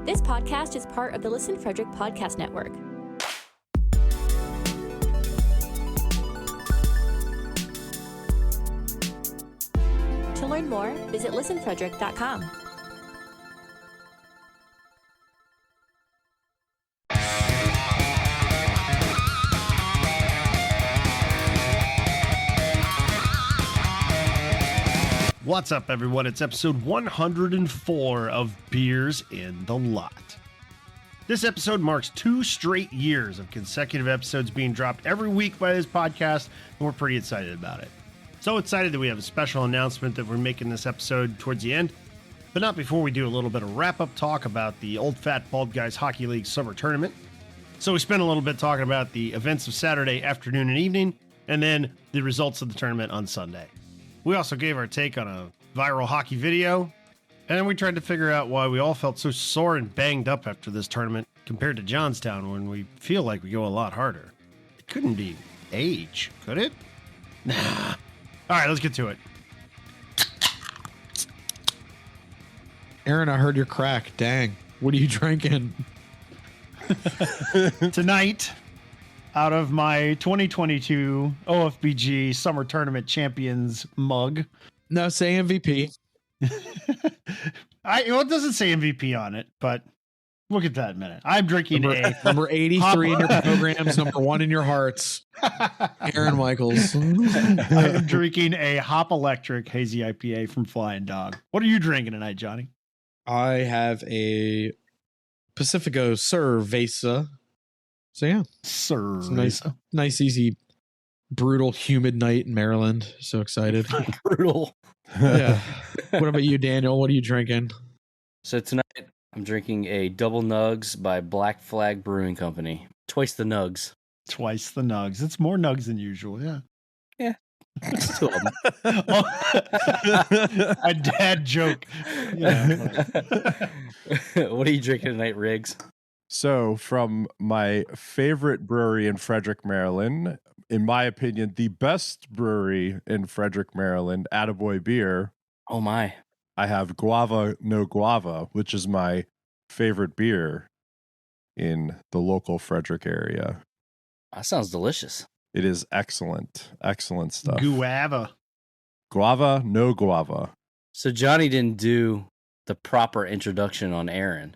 This podcast is part of the Listen Frederick Podcast Network. To learn more, visit listenfrederick.com. What's up, everyone? It's episode 104 of Beers in the Lot. This episode marks 2 straight years of consecutive episodes being dropped every week by this podcast, and we're pretty excited about it. So excited that we have a special announcement that we're making this episode towards the end, but not before we do a little bit of wrap-up talk about the Old Fat Bald Guys Hockey League Summer Tournament. So we spent a little bit talking about the events of Saturday afternoon and evening, and then the results of the tournament on Sunday. We also gave our take on a viral hockey video, and then we tried to figure out why we all felt so sore and banged up after this tournament compared to Johnstown when we feel like we go a lot harder. It couldn't be age, could it? Nah. All right, let's get to it. Aaron, I heard your crack. Dang. What are you drinking? Tonight, out of my 2022 OFBG Summer Tournament Champions mug. No, say MVP. It doesn't say MVP on it, but we'll get to that in a minute. I'm drinking number 83 in your programs, number 1 in your hearts. Aaron Michaels. I'm drinking a Hop Electric Hazy IPA from Flying Dog. What are you drinking tonight, Johnny? I have a Pacifico Cerveza. So yeah, it's a nice, easy, brutal, humid night in Maryland. So excited. Brutal. Yeah. What about you, Daniel? What are you drinking? So tonight I'm drinking a Double Nugs by Black Flag Brewing Company. Twice the Nugs. Twice the Nugs. It's more Nugs than usual. Yeah. Yeah. It's 2 of them. A dad joke. Yeah. What are you drinking tonight, Riggs? So, from my favorite brewery in Frederick, Maryland, in my opinion, the best brewery in Frederick, Maryland, Attaboy Beer. Oh my. I have Guava No Guava, which is my favorite beer in the local Frederick area. That sounds delicious. It is excellent. Excellent stuff. Guava. Guava No Guava. So Johnny didn't do the proper introduction on Aaron.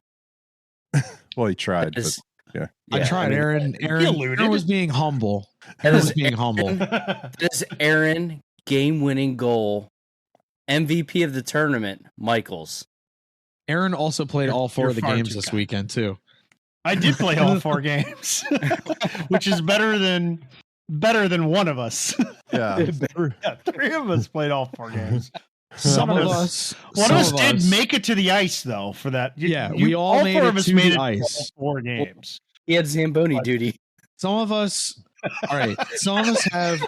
Well, he tried, but yeah. I tried, Aaron. Aaron was being humble. Aaron was being humble. This Aaron game-winning goal, MVP of the tournament, Michaels. Aaron also played all 4 of the games this weekend too. I did play all 4 games, which is better than one of us. Yeah. 3 of us played all 4 games. One of us did make it to the ice, though. For that, we all made 4 it of us to made the it ice. 4 games. He had Zamboni duty. Some of us. All right. Some of us have.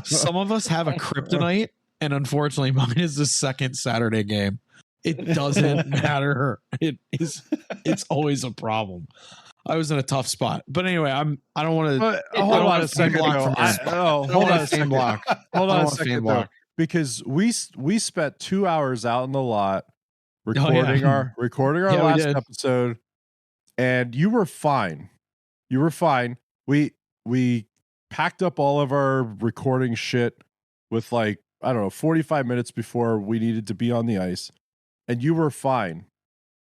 Some of us have a kryptonite, and unfortunately, mine is the second Saturday game. It doesn't matter. It's always a problem. I was in a tough spot, but anyway, I don't want to. Hold on a second. Hold on a second, though, because we spent 2 hours out in the lot recording our last episode, and you were fine. You were fine. We packed up all of our recording shit with 45 minutes before we needed to be on the ice, and you were fine.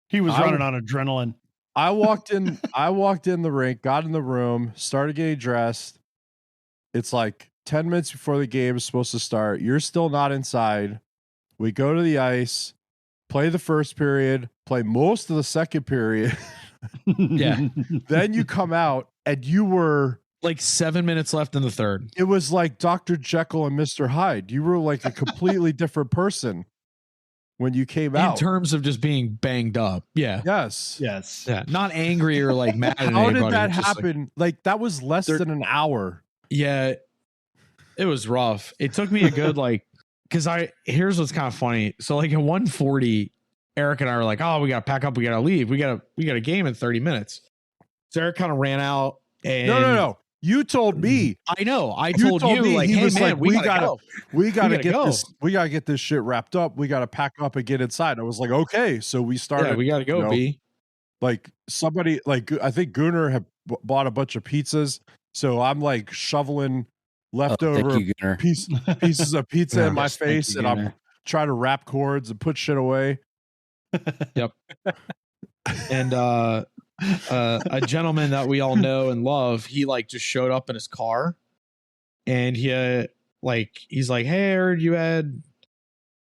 He was running on adrenaline. I walked in the rink, got in the room, started getting dressed. It's 10 minutes before the game is supposed to start. You're still not inside. We go to the ice, play the first period, play most of the second period. Yeah. Then you come out and you were 7 minutes left in the third. It was like Dr. Jekyll and Mr. Hyde. You were a completely different person when you came out. In terms of just being banged up. Yeah. Yes. Yeah. Not angry or mad at How anybody. did that happen? That was less than an hour. Yeah. It was rough. It took me a good because here's what's kind of funny. So at 1:40, Eric and I were like, oh, we got to pack up. We got to leave. We got a game in 30 minutes. So Eric kind of ran out. And No. You told me. I know. I told you me, like, he hey was man, like, we gotta get go. this. We gotta get this shit wrapped up. We gotta pack up and get inside. I was like, okay. So we started. Yeah, we gotta go, B. Like somebody, like I think Gunnar had bought a bunch of pizzas. So I'm like shoveling leftover pieces of pizza in my face, and I'm trying to wrap cords and put shit away. Yep. And a gentleman that we all know and love, he like just showed up in his car, and he's like, hey, I heard you had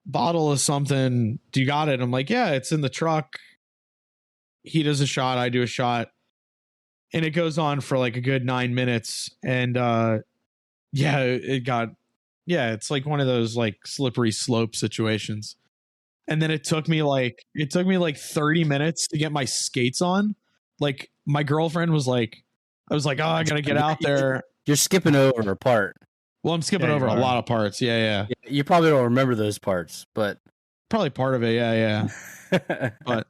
bottle of something. Do you got it? I'm like, yeah, it's in the truck. He does a shot, I do a shot, and it goes on for like a good 9 minutes. And it's like one of those like slippery slope situations. And then it took me like 30 minutes to get my skates on. Like my girlfriend was like, I was like, oh, I gotta get out there. You're skipping over a part. Well, I'm skipping over a lot of parts. Yeah. You probably don't remember those parts, but probably part of it. Yeah. But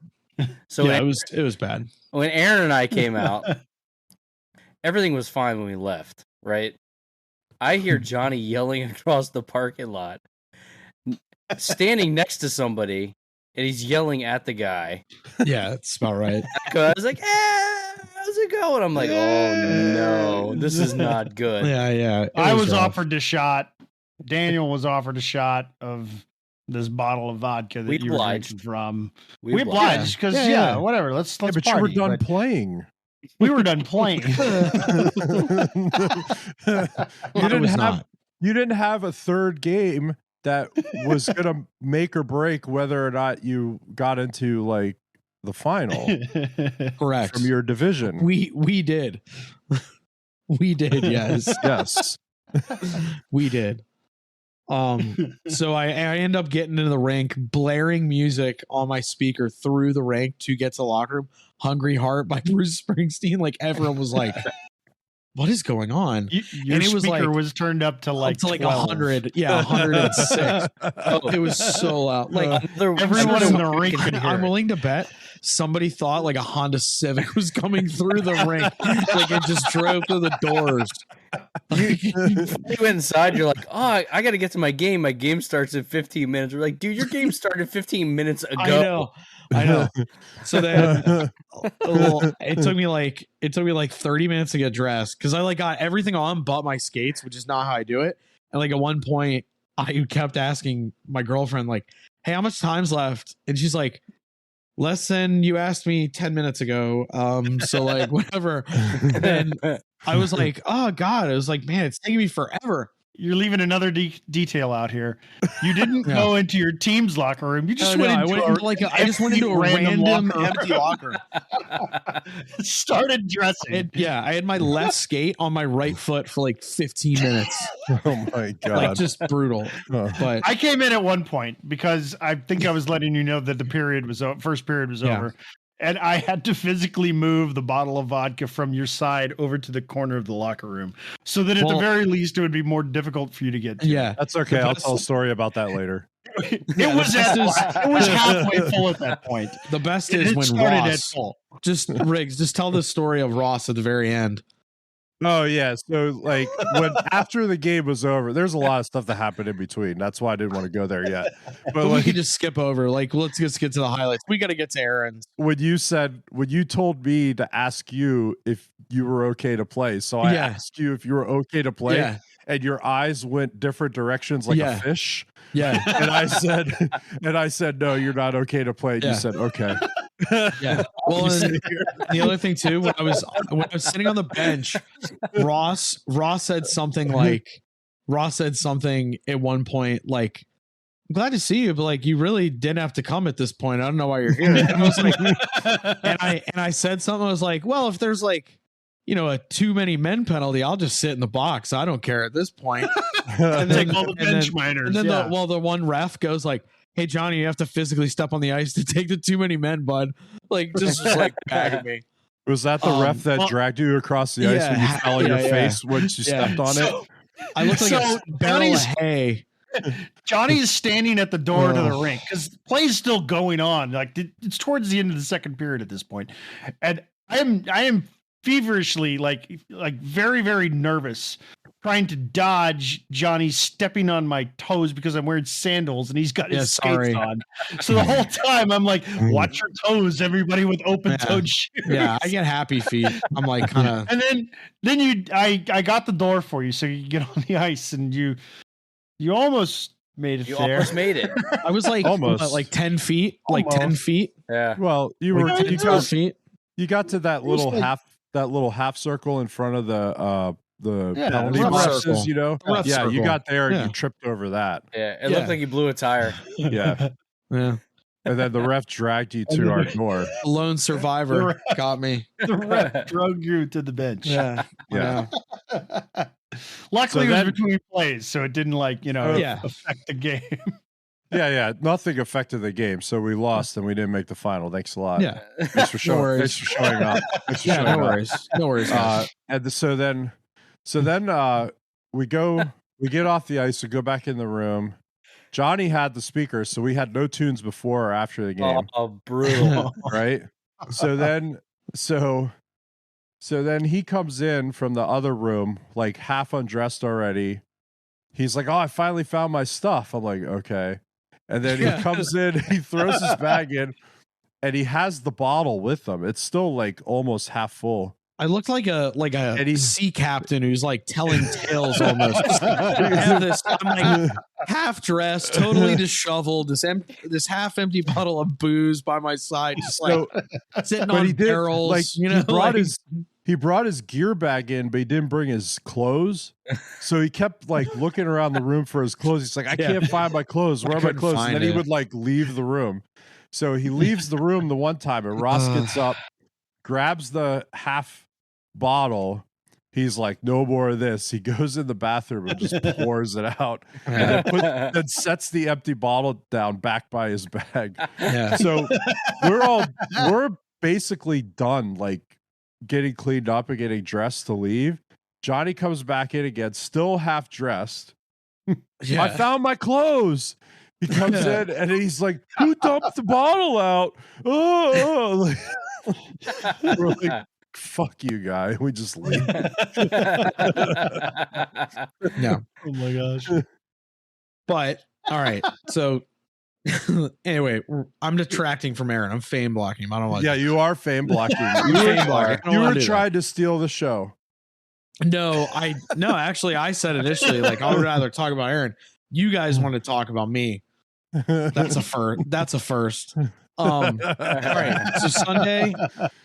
so yeah, it was bad. When Aaron and I came out, everything was fine when we left, right? I hear Johnny yelling across the parking lot, standing next to somebody, and he's yelling at the guy. Yeah, that's about right. I was like, how's it going? I'm like, oh no, this is not good. Yeah. I was offered a shot. Daniel was offered a shot of this bottle of vodka that you were drinking from. We obliged because whatever. Let's but party. You were done playing. We were done playing. You didn't have a third game that was gonna make or break whether or not you got into like the final. Correct. From your division. We did. We did, yes. Yes. We did. So I end up getting into the rink, blaring music on my speaker through the rink to get to the locker room. Hungry Heart by Bruce Springsteen. Like everyone was like, what is going on? Your speaker was turned up to like 100. Yeah, 106. It was so loud. Like everyone in the rink could hear I'm willing to bet somebody thought like a Honda Civic was coming through the rink. Like it just drove through the doors. You went inside, you're like, oh, I got to get to my game. My game starts in 15 minutes. We're like, dude, your game started 15 minutes ago. I know. So then it took me like 30 minutes to get dressed because I like got everything on but my skates, which is not how I do it. And like at one point I kept asking my girlfriend like, hey, how much time's left? And she's like, less than you asked me 10 minutes ago. So like whatever. And I was like, oh God. I was like, man, it's taking me forever. You're leaving another detail out here. You didn't go into your team's locker room. You just went into I just went into a random empty locker. Started dressing. I had my left skate on my right foot for like 15 minutes. Oh my God. Like just brutal. But I came in at one point because I think I was letting you know that the period was first period was over. And I had to physically move the bottle of vodka from your side over to the corner of the locker room so that at the very least it would be more difficult for you to get to. Yeah. That's okay. I'll tell a story about that later. It was halfway full at that point. The best is when Ross Riggs, just tell the story of Ross at the very end. Oh yeah. So like when after the game was over, there's a lot of stuff that happened in between. That's why I didn't want to go there yet. But we could just skip over. Like, let's just get to the highlights. We got to get to Aaron's. When you told me to ask you if you were okay to play, so I asked you if you were okay to play, and your eyes went different directions like a fish. Yeah. And I said, no, you're not okay to play. And you said, okay. Yeah. Well, the other thing too, when I was sitting on the bench, Ross said something at one point like, I'm glad to see you, but like you really didn't have to come at this point. I don't know why you're here. And I was like, and I said something. I was like, well, if there's like, a too many men penalty, I'll just sit in the box. I don't care at this point. And then, take all the bench minors. And then the one ref goes like, hey, Johnny, you have to physically step on the ice to take the too many men, bud. Like, just like bagging me. Was that the ref that dragged you across the ice when you fell on your face when you stepped on it? I looked like a barrel of hay. Johnny is standing at the door to the rink because play is still going on. Like it's towards the end of the second period at this point, and I am feverishly, like very, very nervous, trying to dodge Johnny stepping on my toes because I'm wearing sandals and he's got his skates on. So the whole time I'm like, watch your toes, everybody with open-toed shoes. Yeah, I get happy feet. I'm like kind of. And then I got the door for you so you get on the ice and you almost made it there. Almost made it. I was like almost like 10 feet, like Almost. 10 feet. Yeah. Well, you Like 12 feet. You got to that little half circle in front of the penalty ref boxes, circle. you know. The ref Yeah, you circle. got there and Yeah. you tripped over that. Yeah. It looked like you blew a tire. Yeah. Yeah. And then the ref dragged you to our door. The lone survivor got me. The ref drug you to the bench. Yeah. Yeah. Luckily, So it was then- between plays, so it didn't Yeah. affect the game. Yeah. Nothing affected the game, so we lost and we didn't make the final. Thanks a lot. Yeah. Thanks for showing. worries. Thanks for showing up. Thanks for Yeah, showing no up. worries. No worries. guys. So then we get off the ice, we go back in the room. Johnny had the speakers, so we had no tunes before or after the game, Oh, brutal. right? So then he comes in from the other room, like half undressed already. He's like, "Oh, I finally found my stuff." I'm like, "Okay." And then he comes in, he throws his bag in, and he has the bottle with him. It's still like almost half full. I looked like a And he's- sea captain who's like telling tales almost. I have this, I'm like half dressed, totally disheveled, this half empty bottle of booze by my side, just like sitting But on he did, barrels. like, You know, he brought his gear bag in, but he didn't bring his clothes. So he kept like looking around the room for his clothes. He's like, I can't find my clothes. Where are my couldn't clothes? And find then he it. would like leave the room. So he leaves the room the one time, and Ross gets up, grabs the half bottle. He's like, no more of this. He goes in the bathroom and just pours it out, and then sets the empty bottle down back by his bag. yeah. So we're basically done, like getting cleaned up and getting dressed to leave. Johnny comes back in again, still half dressed. I found my clothes. He comes in and he's like, who dumped the bottle out? Oh, we're like, fuck you, guy. We just leave. Yeah. Oh my gosh. But all right. So anyway, I'm detracting from Aaron. I'm fame blocking him. I don't like Yeah, you are fame blocking. I'm You fame blocking. I don't were wanna do that. trying to steal the show. No, actually I said initially, like I would rather talk about Aaron. You guys want to talk about me. That's a first. All right.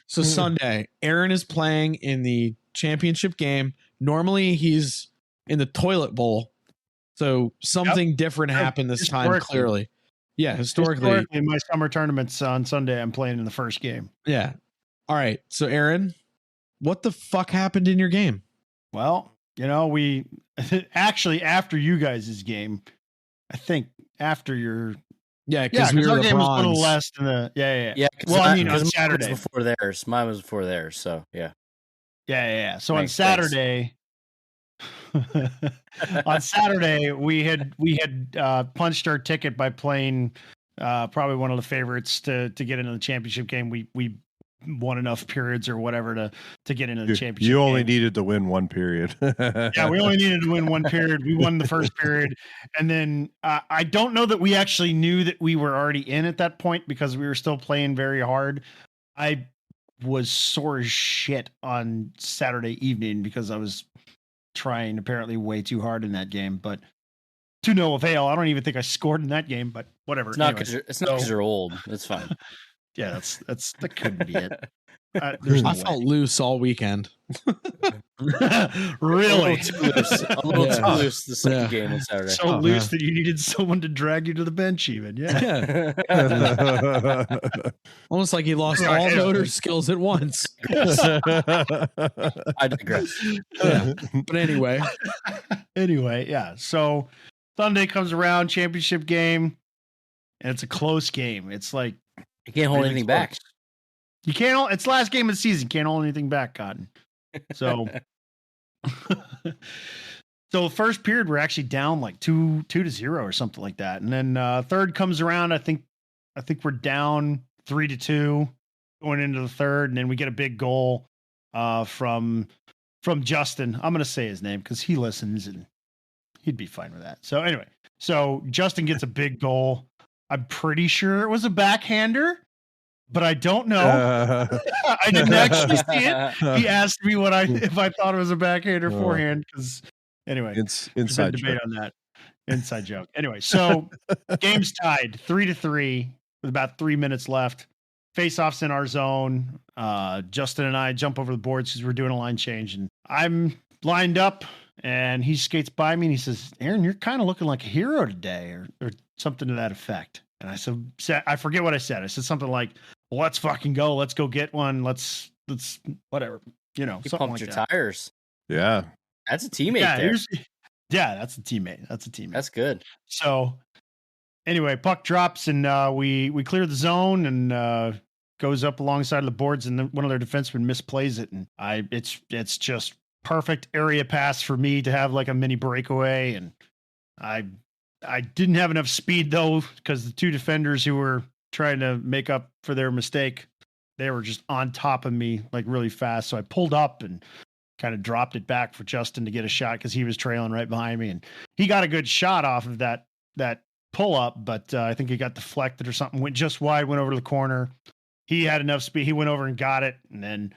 So Sunday, Aaron is playing in the championship game. Normally he's in the toilet bowl. So something different happened this time, clearly. Yeah, historically, my summer tournaments on Sunday, I'm playing in the first game. yeah. All right. So Aaron, what the fuck happened in your game? Well, we actually after you guys' game, I think after your Yeah, because we were our the game was a little bronze. less than the yeah. Yeah. Well, I mean, on mine was Saturday. before theirs. Mine was before theirs. So yeah. Yeah. So on Thanks. Saturday, we had punched our ticket by playing probably one of the favorites to get into the championship game. We won enough periods or whatever to get into the championship. You only game. needed to win one period. Yeah, we only needed to win one period. We won the first period, and then I don't know that we actually knew that we were already in at that point because we were still playing very hard. I was sore as shit on Saturday evening because I was trying apparently way too hard in that game, but to no avail. I don't even think I scored in that game, but whatever. It's not Anyways, because you're old. It's fine. yeah, that couldn't be it. There's no I felt loose all weekend. really A little too loose the second game on Saturday. so loose that you needed someone to drag you to the bench even. Yeah. Yeah. Almost like he lost all motor skills at once. I digress. Yeah. But anyway, Yeah. So Sunday comes around, championship game, and it's a close game. It's like You can't hold really anything close. back. You can't. It's last game of the season. Can't hold anything back, Cotton. So, so first period we're actually down like 2-0 or something like that, and then third comes around. I think we're down 3-2 going into the third, and then we get a big goal from Justin. I'm going to say his name because he listens and he'd be fine with that. So anyway, so Justin gets a big goal. I'm pretty sure it was a backhander, but I don't know. I didn't actually see it. He asked me if I thought it was a backhand or forehand. Because anyway, it's inside debate on that. Inside joke. Anyway, so game's tied 3-3 with about 3 minutes left. Face-offs in our zone. Justin and I jump over the boards because we're doing a line change, and I'm lined up, and he skates by me, and he says, "Aaron, you're kind of looking like a hero today," or something to that effect. And I said, I forget what I said. I said something like, "Let's fucking go. Let's go get one. Let's whatever." You know, You something pumped like your that. tires. Yeah. That's a teammate Yeah, there. that's a teammate. That's a teammate. That's good. So anyway, puck drops, and we clear the zone, and goes up alongside of the boards, and then one of their defensemen misplays it, and it's just perfect area pass for me to have like a mini breakaway, and I didn't have enough speed though, because the two defenders who were trying to make up for their mistake, they were just on top of me like really fast. So I pulled up and kind of dropped it back for Justin to get a shot because he was trailing right behind me, and he got a good shot off of that pull up, but I think he got deflected or something, went just wide, went over to the corner. He had enough speed. He went over and got it, and then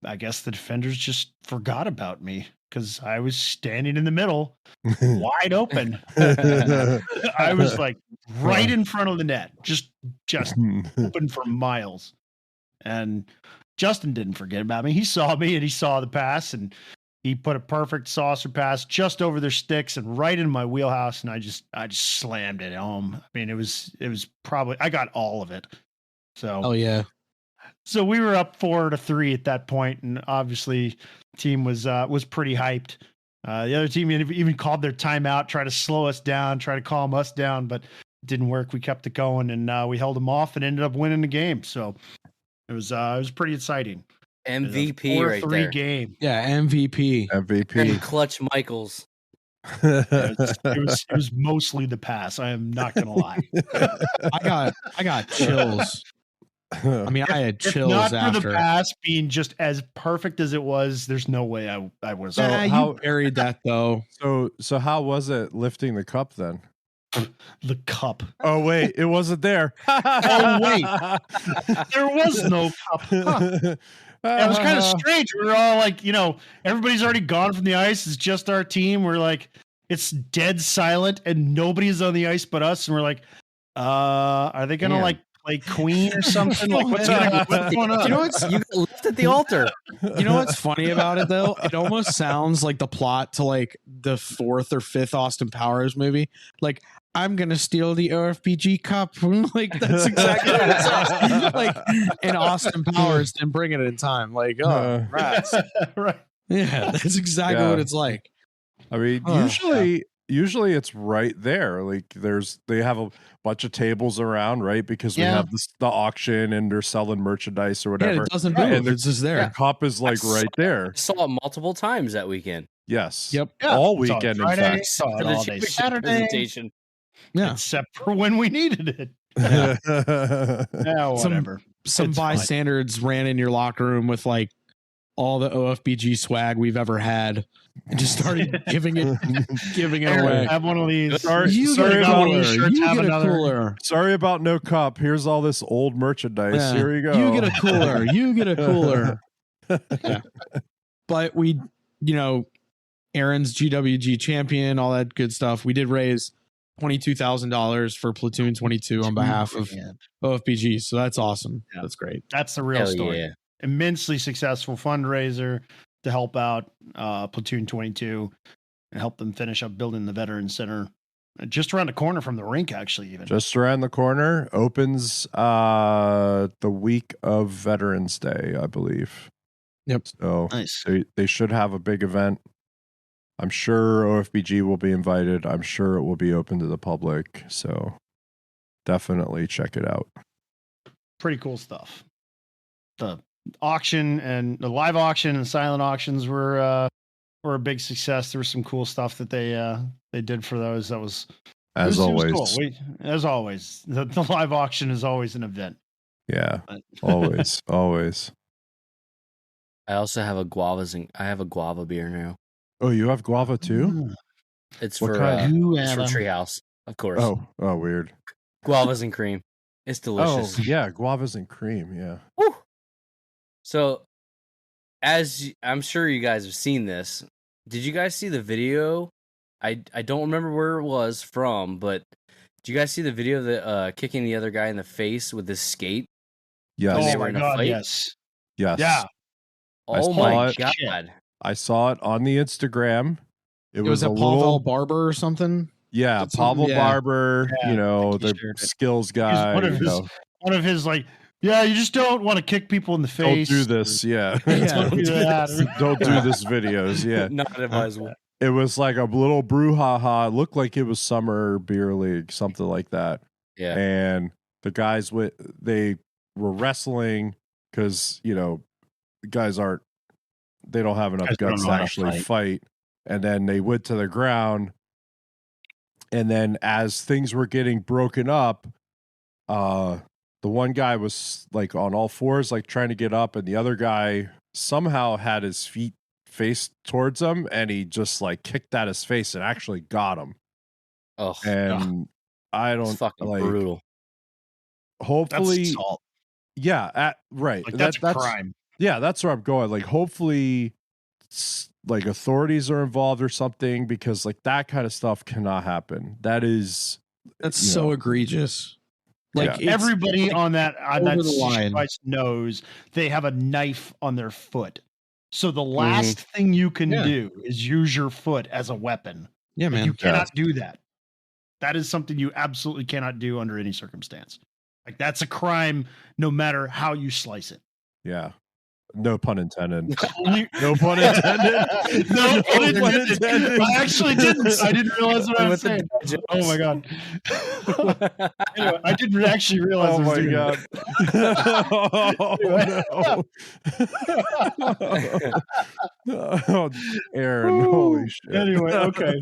I guess the defenders just forgot about me because I was standing in the middle, wide open. I was like right in front of the net, just open for miles. And Justin didn't forget about me. He saw me, and he saw the pass, and he put a perfect saucer pass just over their sticks and right in my wheelhouse, and I just slammed it home. I mean, it was probably, I got all of it. So Oh yeah. So we were up 4-3 at that point, and obviously team was pretty hyped. The other team even called their timeout, tried to slow us down, try to calm us down, but it didn't work. We kept it going, and we held them off and ended up winning the game. So it was pretty exciting. MVP right there. game. Yeah, MVP. And Clutch Michaels. It was mostly the pass. I am not gonna lie. I got chills. I mean, I had chills not after for the pass being just as perfect as it was. There's no way I was. Yeah, you buried that though. So how was it lifting the cup then? The cup. Oh wait, it wasn't there. Oh wait, there was no cup. Huh. It was kind of strange. We were all like, everybody's already gone from the ice. It's just our team. We're like, it's dead silent, and nobody's on the ice but us. And we're like, are they gonna like play Queen or something? Like, what's going on? You got left at the altar. You know what's funny about it though? It almost sounds like the plot to like the fourth or fifth Austin Powers movie. Like, I'm gonna steal the OFPG cup. Like, that's exactly what it sounds like. And Austin Powers didn't bring it in time. Like, oh, rats. Right. Yeah, that's exactly what it's like. I mean, usually it's right there. Like, they have a bunch of tables around, right? Because we have the auction, and they're selling merchandise or whatever. Yeah, it doesn't move. And it's just there. The cup is like right there. I saw it multiple times that weekend. Yes. Yep. All weekend, in fact. Saw it all day Saturday. Presentation. Yeah. Except for when we needed it. Yeah. Whatever. Some bystanders ran in your locker room with like all the OFBG swag we've ever had and just started giving it away. Have one of these. Sorry about a cooler. Sorry about no cup. Here's all this old merchandise. Yeah. Here you go. You get a cooler. You get a cooler. Yeah. But we, Aaron's GWG champion, all that good stuff. We did raise $22,000 for Platoon 22 on behalf of OFBG. So that's awesome. Yeah. That's great. That's the real story. Yeah. Immensely successful fundraiser to help out Platoon 22 and help them finish up building the Veterans Center just around the corner from the rink, actually. Even just around the corner. Opens the week of Veterans Day, I believe. Yep. So nice. They should have a big event. I'm sure OFBG will be invited. I'm sure it will be open to the public. So definitely check it out. Pretty cool stuff. The auction and the live auction and silent auctions were a big success. There was some cool stuff that they did for those. That was always. Cool. As always, the live auction is always an event. Yeah, always. I also have a guava beer now. Oh, you have guava too? It's What for kind? it's from Treehouse, of course. Oh, weird. Guavas and cream. It's delicious. Oh, yeah, guavas and cream. Yeah. Woo! So, as I'm sure you guys have seen this, did you guys see the video? I don't remember where it was from, but did you guys see the video of the kicking the other guy in the face with his skate? Yes. they Oh were my in a god, fight? yes. Yes. Yeah. Oh saw my it. god! I saw it on the Instagram. It was a a Pavel little Barber or something. Yeah, Did something- Pavel yeah. Barber, Yeah, you know, I think he the shared it. skills He's guy. one of his like, yeah, you just don't want to kick people in the Don't face. do this. Yeah. Don't do that. Don't do this videos. Yeah. Not advisable. It was like a little brouhaha. It looked like it was Summer Beer League, something like that. Yeah. And the guys they were wrestling because, you know, the guys they don't have enough Guys don't guts know to how to actually fight. And then they went to the ground. And then as things were getting broken up, the one guy was like on all fours, like trying to get up, and the other guy somehow had his feet faced towards him, and he just like kicked at his face and actually got him. Oh, And I it's don't fucking like. brutal. Hopefully, That's assault. yeah, right. Like that's a crime. Yeah, that's where I'm going. Like, hopefully, like authorities are involved or something, because like that kind of stuff cannot happen. That's so egregious. Like Yeah. Everybody on that over the line. device knows they have a knife on their foot. So the last thing you can do is use your foot as a weapon. Yeah, man. You cannot do that. That is something you absolutely cannot do under any circumstance. Like that's a crime, no matter how you slice it. Yeah. No pun intended. You- No pun intended. No pun intended. I actually didn't. I didn't realize what I was saying. Jokes. Oh my god. Anyway, I didn't actually realize. Oh I was my doing god. Oh, no. Oh, Aaron, holy shit. Anyway, okay.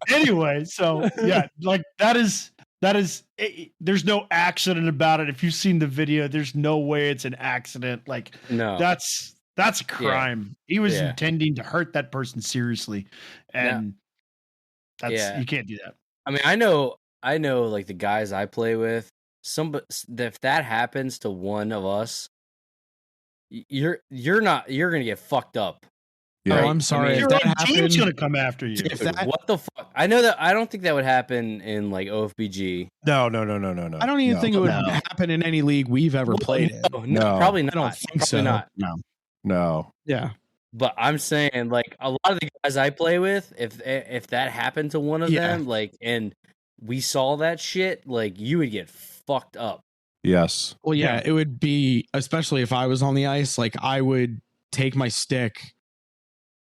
Anyway, so yeah, like that is there's no accident about it. If you've seen the video, there's no way it's an accident. Like No. that's a crime. He was Yeah. intending to hurt that person seriously, and you can't do that. I mean, I know like the guys I play with, if that happens to one of us, you're gonna get fucked up. Yeah. Oh, I'm sorry. Your if that own team's happened, gonna come after you. if that, What the fuck? I know that. I don't think that would happen in like OFBG. No. I don't even think it would No. happen in any league we've ever played in. No, probably not. I don't think Probably so. not. No. Yeah. But I'm saying, like, a lot of the guys I play with, if that happened to one of them, like, and we saw that shit, like, you would get fucked up. Yes. Well, yeah, it would be, especially if I was on the ice, like I would take my stick.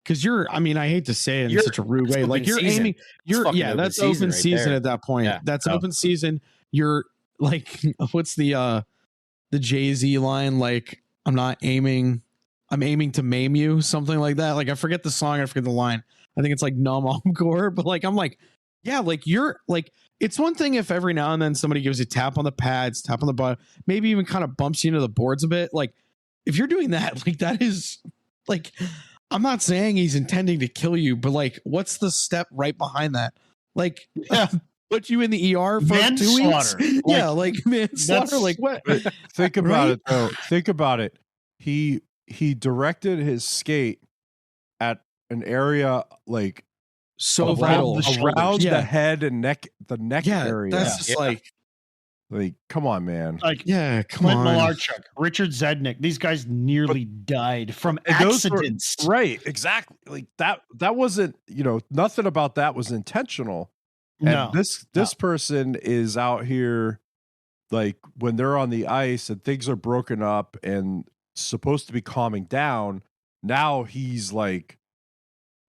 Because I hate to say it in such a rude way. Like you're season. aiming, that's open season at that point. Yeah. That's open season. You're like, what's the Jay-Z line? Like, I'm aiming to maim you, something like that. Like I forget the song, I forget the line. I think it's like Numb Encore, but like I'm like, yeah, like you're like, it's one thing if every now and then somebody gives you a tap on the pads, tap on the butt, maybe even kind of bumps you into the boards a bit. Like if you're doing that, like that is like, I'm not saying he's intending to kill you, but like, what's the step right behind that? Like, put you in the ER for 2 weeks? Yeah, like manslaughter. Like what? Think about it though. Think about it. He directed his skate at an area like so vital around the head and neck, the neck area. That's just like, come on, man. Like, come on. Malarchuk, Richard Zednick, these guys nearly died from accidents. Right, exactly. Like that wasn't, nothing about that was intentional. And this person is out here, like when they're on the ice and things are broken up and supposed to be calming down, now he's like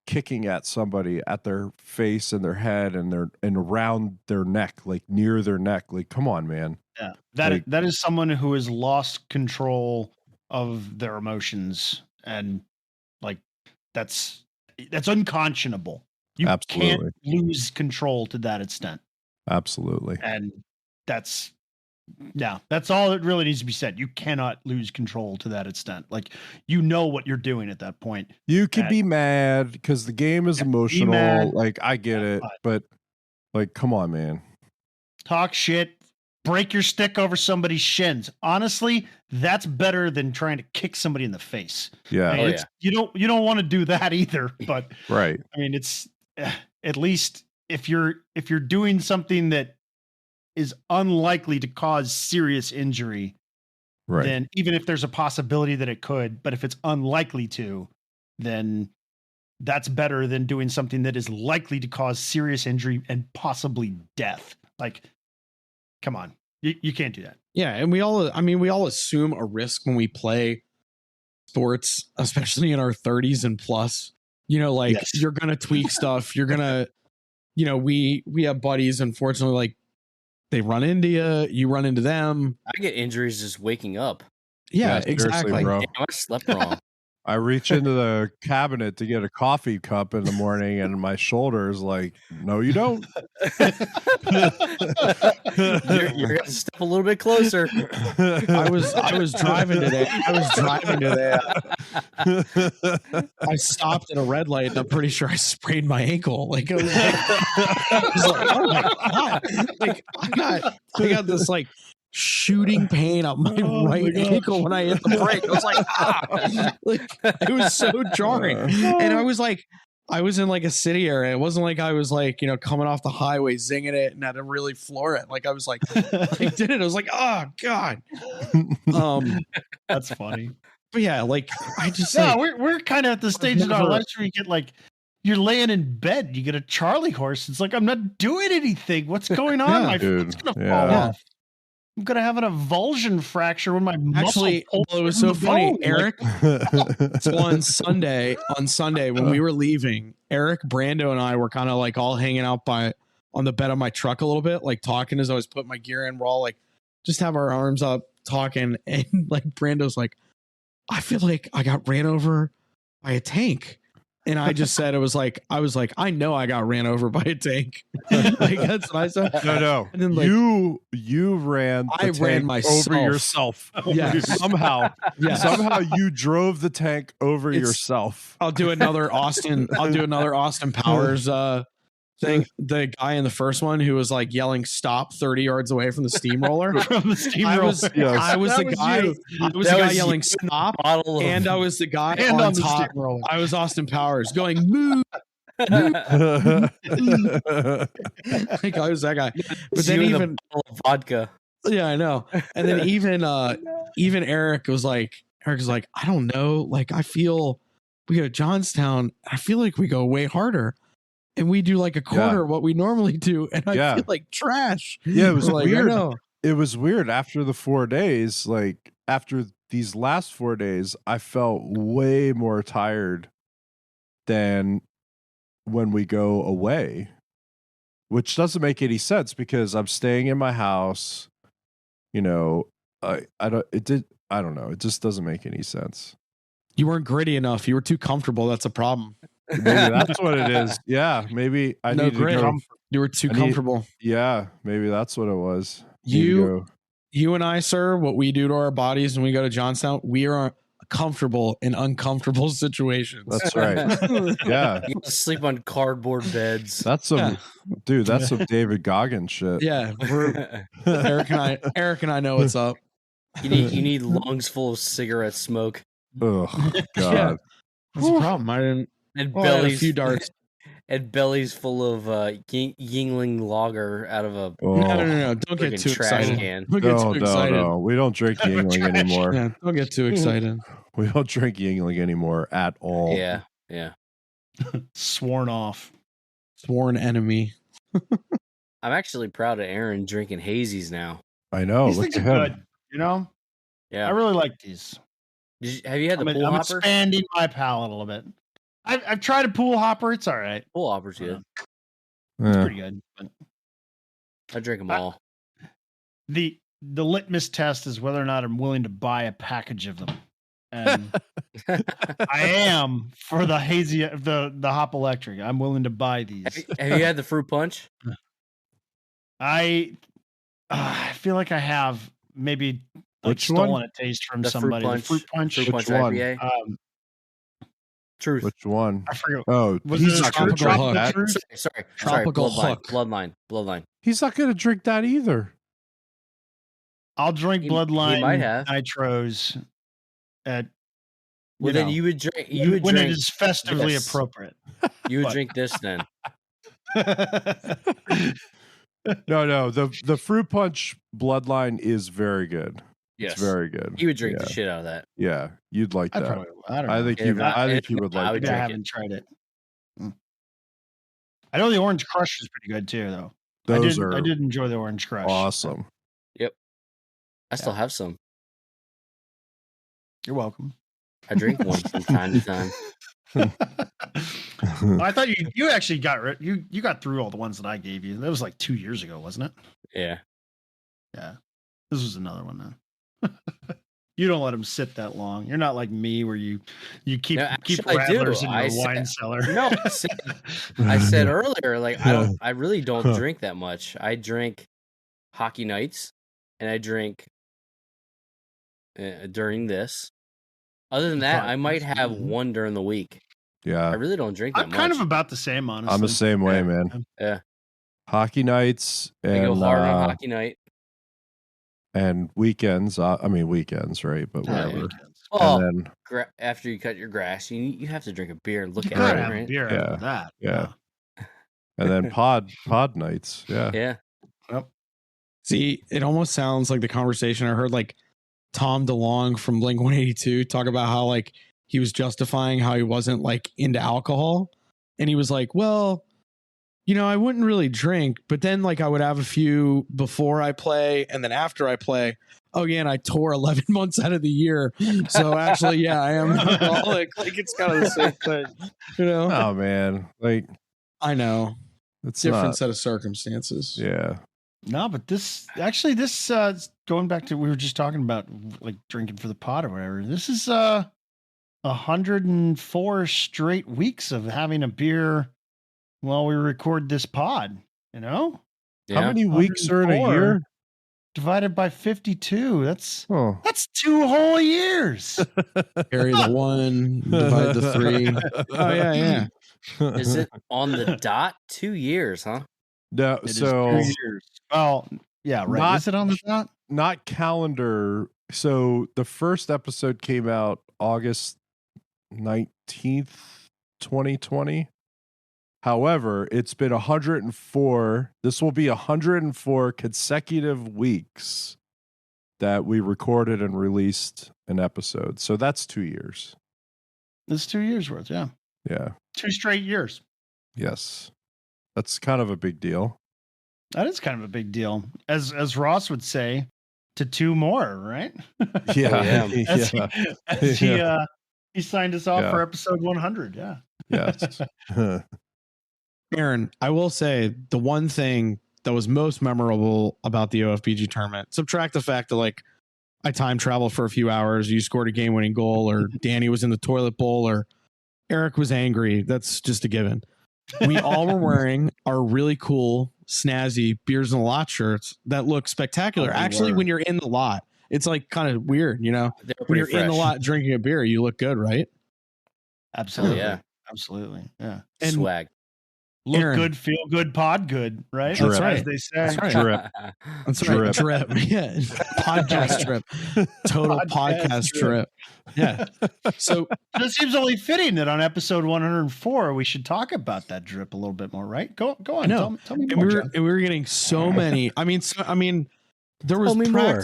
kicking at somebody at their face and their head and around their neck, like near their neck. Like, come on, man. Yeah, that is someone who has lost control of their emotions, and like that's unconscionable. You can't lose control to that extent. Absolutely. And that's Yeah, that's all that really needs to be said. You cannot lose control to that extent. Like, you know what you're doing at that point. You can be mad because the game is emotional. Like, I get it, but like, come on, man. Talk shit, break your stick over somebody's shins. Honestly, that's better than trying to kick somebody in the face. Yeah. I mean, you don't want to do that either. But right. I mean, it's at least if you're doing something that is unlikely to cause serious injury, right, then even if there's a possibility that it could, but if it's unlikely to, then that's better than doing something that is likely to cause serious injury and possibly death. Like, come on, you can't do that. Yeah, and we all assume a risk when we play sports, especially in our 30s and plus. You know, like you're gonna tweak stuff. You're gonna, you know, we have buddies. Unfortunately, like they run into you, you run into them. I get injuries just waking up. Yeah, exactly, bro. Damn, I slept wrong. I reach into the cabinet to get a coffee cup in the morning, and my shoulder is like, "No, you don't." You're gonna step a little bit closer. I was driving today. I stopped at a red light, and I'm pretty sure I sprained my ankle. Like, I was like, oh my god! Like, I got this like shooting pain up my right ankle when I hit the brake. I was like, ah! Like, it was so jarring. And I was like, I was in like a city area. It wasn't like I was like, you know, coming off the highway, zinging it and had to really floor it. Like I was like, I did it. I was like, oh God. That's funny. But yeah, like I just we're kind of at the stage in our lives where you get like, you're laying in bed, you get a Charlie horse. It's like, I'm not doing anything. What's going on? My foot's gonna fall off. I'm gonna have an avulsion fracture when my muscle. Actually, it was so funny, Eric. So on Sunday when we were leaving, Eric, Brando, and I were kind of like all hanging out on the bed of my truck a little bit, like talking as I was putting my gear in. We're all like, just have our arms up, talking, and like Brando's like, I feel like I got ran over by a tank. And I just said, I was like, I know I got ran over by a tank. Like that's what I said. No. And then, like, you ran. I ran myself over yourself. Yes. Somehow you drove the tank over It's- yourself. I'll do another Austin Powers thing. The guy in the first one who was like yelling "stop" 30 yards away from the steamroller. From the steamroller. I was the guy yelling "stop," and I was the guy on top. I was Austin Powers going "moo." Like I was that guy. But then even vodka. Yeah, I know. And then even Eric was like, I don't know. Like I feel we go to Johnstown. I feel like we go way harder. And we do like a quarter of what we normally do, and I feel like trash. Yeah, it was like, weird. It was weird after the 4 days. Like after these last 4 days, I felt way more tired than when we go away, which doesn't make any sense because I'm staying in my house. You know, I don't know. It just doesn't make any sense. You weren't gritty enough. You were too comfortable. That's a problem. Maybe that's what it is. Yeah, maybe I need to go. You were too comfortable. Yeah, maybe that's what it was. You and I, sir, what we do to our bodies when we go to Johnstown, we are comfortable in uncomfortable situations. That's right. Yeah, you sleep on cardboard beds. That's some dude. That's some David Goggins shit. Yeah, Eric and I know what's up. You need lungs full of cigarette smoke. Oh God, that's the problem. I didn't. And bellies, a few darts. And bellies full of Yingling lager out of a no. Don't get too excited. Don't get too excited. No. We don't drink Yingling anymore. Yeah, don't get too excited. We don't drink Yingling anymore at all. Yeah. Sworn off. Sworn enemy. I'm actually proud of Aaron drinking hazies now. I know. These things are good. You know? Yeah. I really like these. Have you had the pool hopper? I'm expanding my palate a little bit. I've tried a pool hopper. It's all right. Pool hopper's good. It's pretty good. But I drink them all. The litmus test is whether or not I'm willing to buy a package of them. And I am for the hazy, the Hop Electric. I'm willing to buy these. Have you had the fruit punch? I I feel like I have maybe Which stolen one? a taste from The somebody. Fruit The fruit punch. Fruit Punch Which one? IPA. Truth. Which one? I forget. Oh, Was he's it not going to Tropical drink Hook? that. Sorry. Tropical Hook. Bloodline. He's not going to drink that either. I'll drink He Bloodline might have. Nitros at. Well, then you would drink. You would when drink. it is festively this. appropriate. You would But- drink this then. No. The Fruit Punch Bloodline is very good. Yes, It's very good. He would drink yeah. the shit out of that. Yeah, you'd like I that. probably. I don't know. I think If you. not- I think if you would not, I like would Maybe I drink haven't tried it. I know the Orange Crush is pretty good too, though. Those I are did enjoy the Orange Crush. awesome. I still have some. You're welcome. I drink one from time to time. I thought you actually you got through all the ones that I gave you. That was like 2 years ago, wasn't it? Yeah. Yeah. This was another one then. You don't let them sit that long. You're not like me where you keep No, keep actually, I do. rattlers in your I wine said- cellar. No, I said earlier, like I really don't drink that much. I drink hockey nights, and I drink during this. Other than that, I might have one during the week. I Yeah, really don't drink that I'm much. kind of about the same, honestly. I'm the same way, Yeah. man. Yeah. Hockey nights I and go hard on hockey night. and weekends. I mean weekends, right? But Yeah, whatever. weekends. Oh, And then after you cut your grass, you have to drink a beer and look You at gotta it, have a right? beer Yeah. after that. yeah. pod nights. Yeah. Yeah. Yep. See, it almost sounds like the conversation I heard like Tom DeLonge from Blink 182 talk about how like he was justifying how he wasn't like into alcohol. And he was like, well, I wouldn't really drink, but then like I would have a few before I play and then after I play. Oh yeah, and I tore 11 months out of the year. So actually, yeah, I am an alcoholic. Like it's kind of the same thing, Oh man, like I know. it's Different not. set of circumstances. Yeah. No, but this going back to we were just talking about like drinking for the pot or whatever. This is 104 straight weeks of having a beer while we record this pod. How Yeah. many weeks are in a 104. year? Divided by 52. That's Oh. 2 whole years. Carry the 1, divide the 3. Oh yeah. Is it on the dot? 2 years, huh? No, It is so 2 years. Well, yeah, right. Not- Is it on the dot? not calendar. So the first episode came out August 19th, 2020. However, it's been 104. This will be 104 consecutive weeks that we recorded and released an episode. So that's 2 years. It's 2 years worth, yeah. Yeah. 2 straight years. Yes. That's kind of a big deal. That is kind of a big deal. As Ross would say, to 2 more, right? Yeah. As yeah. As he signed us off Yeah. for episode 100. Yeah. Yes. Aaron, I will say the one thing that was most memorable about the OFBG tournament, subtract the fact that like I time traveled for a few hours, you scored a game winning goal, or Danny was in the toilet bowl, or Eric was angry. That's just a given. We all were wearing our really cool, snazzy Beers in the Lot shirts that look spectacular. Oh, we Actually, were. when you're in the lot, it's like kind of weird, They're when pretty you're in the fresh. lot drinking a beer, you look good, right? Absolutely. yeah. Absolutely. Yeah. And Swag. Look Aaron. good, feel good, pod good, right? Drip. As right. they say. That's right. Drip. That's right. Drip. Drip. Yeah. Podcast trip. Total Podcast podcast trip. trip. Yeah. So It seems only fitting that on episode 104 we should talk about that drip a little bit more, right? Go on. I know. Tell me and more, we were John. and we were getting so many. I mean, there was Tell me more.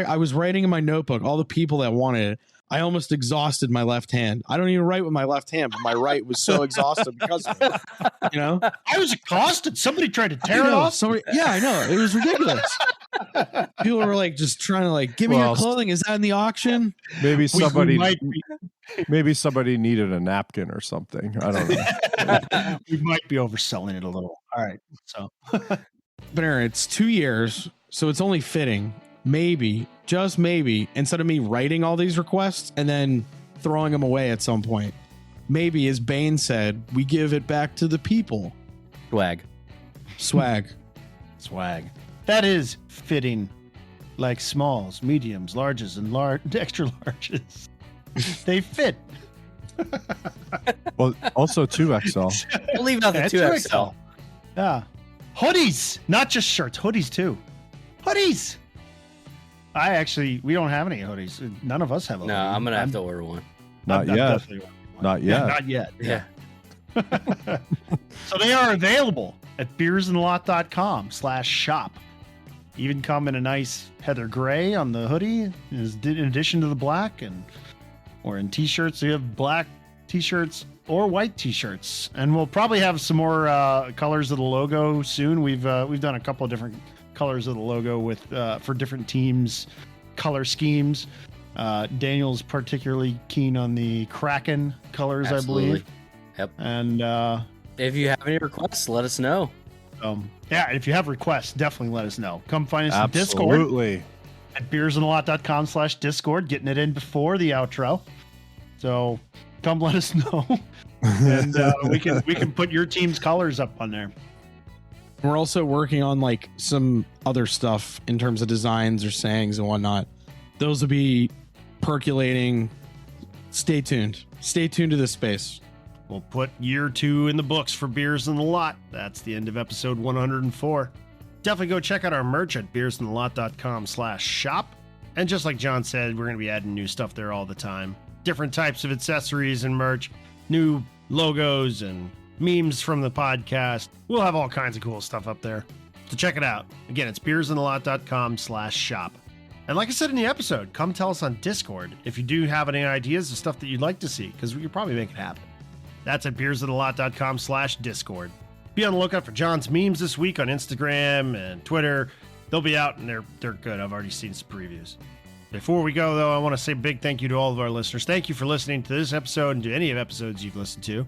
I was writing in my notebook all the people that wanted it. I almost exhausted my left hand. I don't even write with my left hand, but my right was so exhausted because of it. I was accosted. Somebody tried to I tear it know, off. I know. It was ridiculous. People were like just trying to like, give me your Well, clothing. Is that in the auction? Maybe somebody might be, maybe somebody needed a napkin or something. I don't know. we might be overselling it a little. All right. So But Aaron, it's 2 years, so it's only fitting, maybe, just maybe, instead of me writing all these requests and then throwing them away at some point, maybe, as Bane said, we give it back to the people. Swag. Swag. swag. That is fitting, like smalls, mediums, larges, and extra larges. They fit. Well, also 2XL. We'll leave out the 2XL. Yeah. Hoodies, not just shirts, hoodies too. Hoodies. We don't have any hoodies. None of us have a hoodie. No, I'm going to have to order one. Not yet. Not yet. Yeah, not yet. Yeah. So they are available at beersandlot.com/shop. Even come in a nice heather gray on the hoodie, in addition to the black, or in t-shirts. So you have black t-shirts or white t-shirts, and we'll probably have some more colors of the logo soon. We've done a couple of different colors of the logo with for different teams, color schemes. Daniel's particularly keen on the Kraken colors, Absolutely. I believe. Yep. And if you have any requests, let us know. yeah, if you have requests, definitely let us know. Come find us on Discord Absolutely. at beersandalot.com/Discord, getting it in before the outro. So come let us know, and we can put your team's colors up on there. We're also working on like some other stuff in terms of designs or sayings and whatnot. Those will be percolating. Stay tuned. Stay tuned to this space. We'll put year 2 in the books for Beers in the Lot. That's the end of episode 104. Definitely go check out our merch at beersandthelot.com/shop. And just like John said, we're going to be adding new stuff there all the time. Different types of accessories and merch, new logos and memes from the podcast. We'll have all kinds of cool stuff up there. So check it out. Again, it's beersandthelot.com/shop. And like I said in the episode, come tell us on Discord if you do have any ideas of stuff that you'd like to see, because we could probably make it happen. That's at beersandthelot.com/Discord. Be on the lookout for John's memes this week on Instagram and Twitter. They'll be out, and they're good. I've already seen some previews. Before we go, though, I want to say a big thank you to all of our listeners. Thank you for listening to this episode and to any of episodes you've listened to.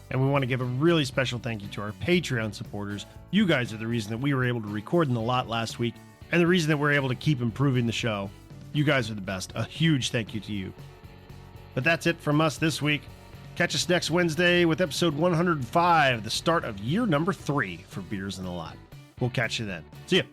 And we want to give a really special thank you to our Patreon supporters. You guys are the reason that we were able to record in the lot last week, and the reason that we're able to keep improving the show. You guys are the best. A huge thank you to you. But that's it from us this week. Catch us next Wednesday with episode 105, the start of year number 3 for Beers in the Lot. We'll catch you then. See ya.